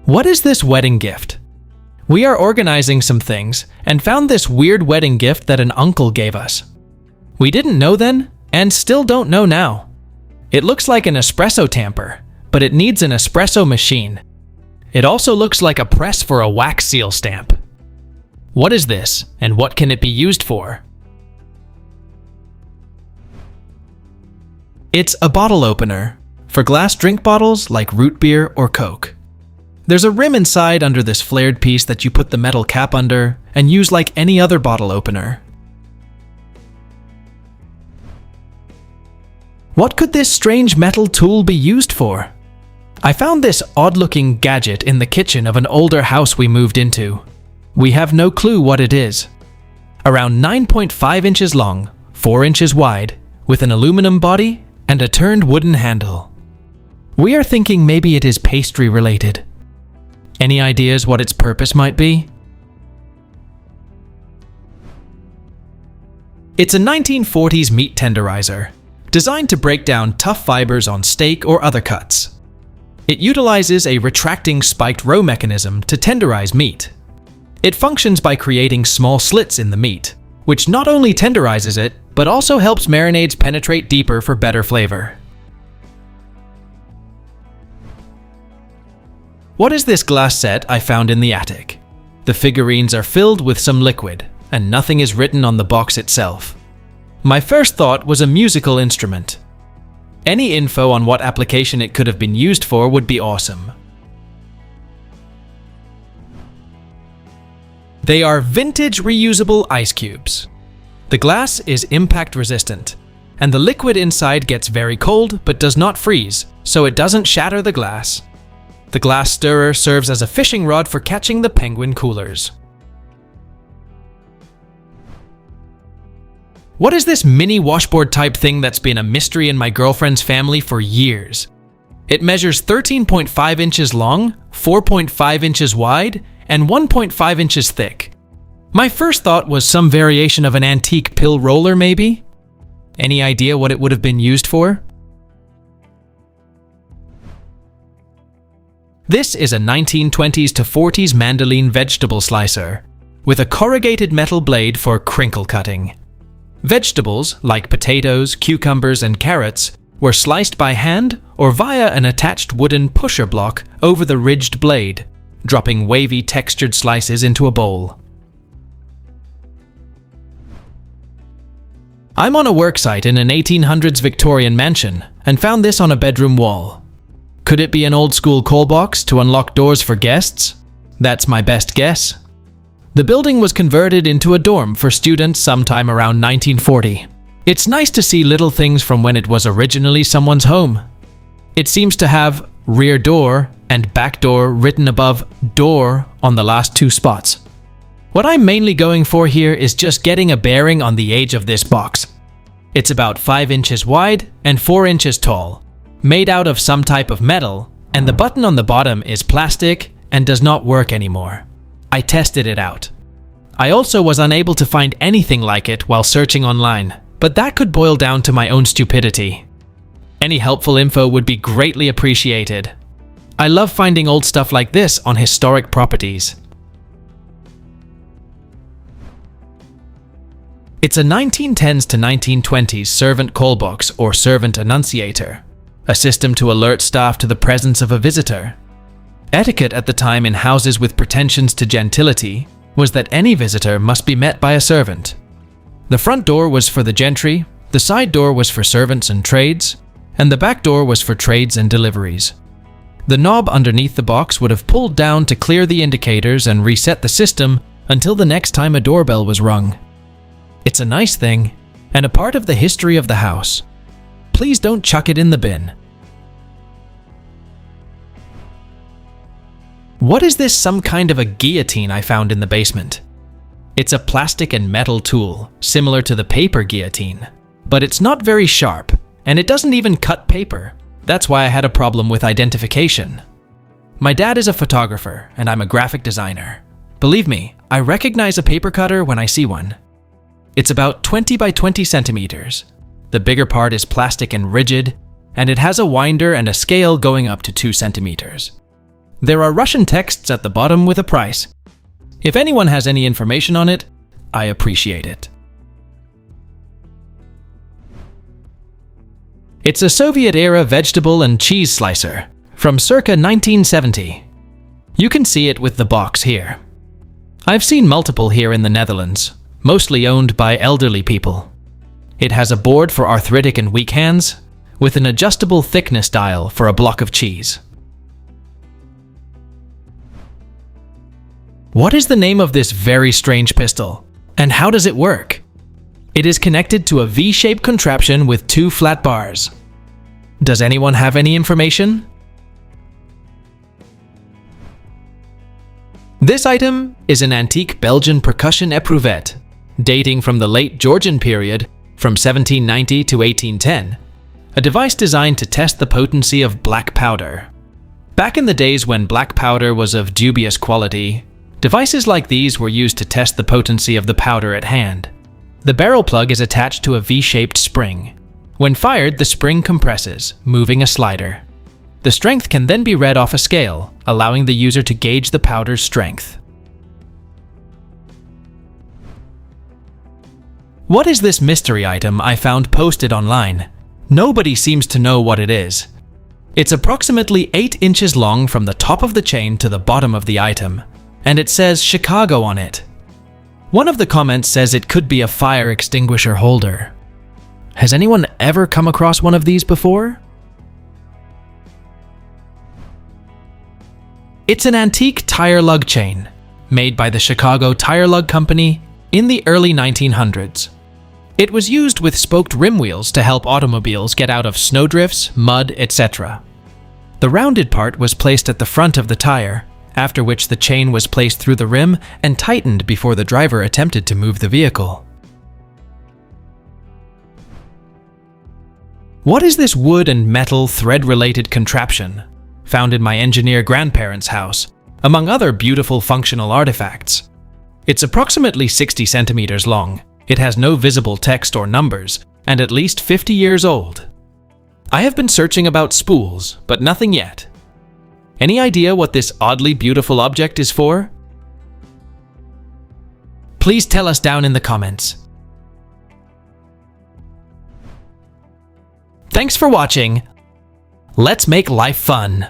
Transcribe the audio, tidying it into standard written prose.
What is this wedding gift? We are organizing some things and found this weird wedding gift that an uncle gave us. We didn't know then, and still don't know now. It looks like an espresso tamper, but it needs an espresso machine. It also looks like a press for a wax seal stamp. What is this, and what can it be used for? It's a bottle opener for glass drink bottles like root beer or Coke. There's a rim inside under this flared piece that you put the metal cap under and use like any other bottle opener. What could this strange metal tool be used for? I found this odd-looking gadget in the kitchen of an older house we moved into. We have no clue what it is. Around 9.5 inches long, 4 inches wide, with an aluminum body and a turned wooden handle. We are thinking maybe it is pastry related. Any ideas what its purpose might be? It's a 1940s meat tenderizer, designed to break down tough fibers on steak or other cuts. It utilizes a retracting spiked row mechanism to tenderize meat. It functions by creating small slits in the meat, which not only tenderizes it, but also helps marinades penetrate deeper for better flavor. What is this glass set I found in the attic? The figurines are filled with some liquid, and nothing is written on the box itself. My first thought was a musical instrument. Any info on what application it could have been used for would be awesome. They are vintage reusable ice cubes. The glass is impact resistant, and the liquid inside gets very cold but does not freeze, so it doesn't shatter the glass. The glass stirrer serves as a fishing rod for catching the penguin coolers. What is this mini washboard type thing that's been a mystery in my girlfriend's family for years? It measures 13.5 inches long, 4.5 inches wide, and 1.5 inches thick. My first thought was some variation of an antique pill roller maybe? Any idea what it would have been used for? This is a 1920s to 40s mandolin vegetable slicer, with a corrugated metal blade for crinkle cutting. Vegetables, like potatoes, cucumbers, and carrots, were sliced by hand or via an attached wooden pusher block over the ridged blade, dropping wavy textured slices into a bowl. I'm on a worksite in an 1800s Victorian mansion and found this on a bedroom wall. Could it be an old-school callbox to unlock doors for guests? That's my best guess. The building was converted into a dorm for students sometime around 1940. It's nice to see little things from when it was originally someone's home. It seems to have rear door and back door written above door on the last two spots. What I'm mainly going for here is just getting a bearing on the age of this box. It's about 5 inches wide and 4 inches tall, made out of some type of metal, and the button on the bottom is plastic and does not work anymore. I tested it out. I also was unable to find anything like it while searching online, but that could boil down to my own stupidity. Any helpful info would be greatly appreciated. I love finding old stuff like this on historic properties. It's a 1910s to 1920s servant callbox or servant annunciator, a system to alert staff to the presence of a visitor. Etiquette at the time in houses with pretensions to gentility was that any visitor must be met by a servant. The front door was for the gentry, the side door was for servants and trades, and the back door was for trades and deliveries. The knob underneath the box would have pulled down to clear the indicators and reset the system until the next time a doorbell was rung. It's a nice thing, and a part of the history of the house. Please don't chuck it in the bin. What is this some kind of a guillotine I found in the basement? It's a plastic and metal tool, similar to the paper guillotine, but it's not very sharp, and it doesn't even cut paper. That's why I had a problem with identification. My dad is a photographer, and I'm a graphic designer. Believe me, I recognize a paper cutter when I see one. It's about 20 by 20 centimeters. The bigger part is plastic and rigid, and it has a winder and a scale going up to 2 centimeters. There are Russian texts at the bottom with a price. If anyone has any information on it, I appreciate it. It's a Soviet-era vegetable and cheese slicer from circa 1970. You can see it with the box here. I've seen multiple here in the Netherlands, mostly owned by elderly people. It has a board for arthritic and weak hands, with an adjustable thickness dial for a block of cheese. What is the name of this very strange pistol, and how does it work? It is connected to a V-shaped contraption with 2 flat bars. Does anyone have any information? This item is an antique Belgian percussion eprouvette, dating from the late Georgian period from 1790 to 1810, a device designed to test the potency of black powder. Back in the days when black powder was of dubious quality, devices like these were used to test the potency of the powder at hand. The barrel plug is attached to a V-shaped spring. When fired, the spring compresses, moving a slider. The strength can then be read off a scale, allowing the user to gauge the powder's strength. What is this mystery item I found posted online? Nobody seems to know what it is. It's approximately 8 inches long from the top of the chain to the bottom of the item, and it says Chicago on it. One of the comments says it could be a fire extinguisher holder. Has anyone ever come across one of these before? It's an antique tire lug chain, made by the Chicago Tire Lug Company in the early 1900s. It was used with spoked rim wheels to help automobiles get out of snowdrifts, mud, etc. The rounded part was placed at the front of the tire, after which the chain was placed through the rim and tightened before the driver attempted to move the vehicle. What is this wood and metal thread-related contraption found in my engineer grandparents' house, among other beautiful functional artifacts? It's approximately 60 centimeters long. It has no visible text or numbers, and at least 50 years old. I have been searching about spools, but nothing yet. Any idea what this oddly beautiful object is for? Please tell us down in the comments. Thanks for watching. Let's make life fun.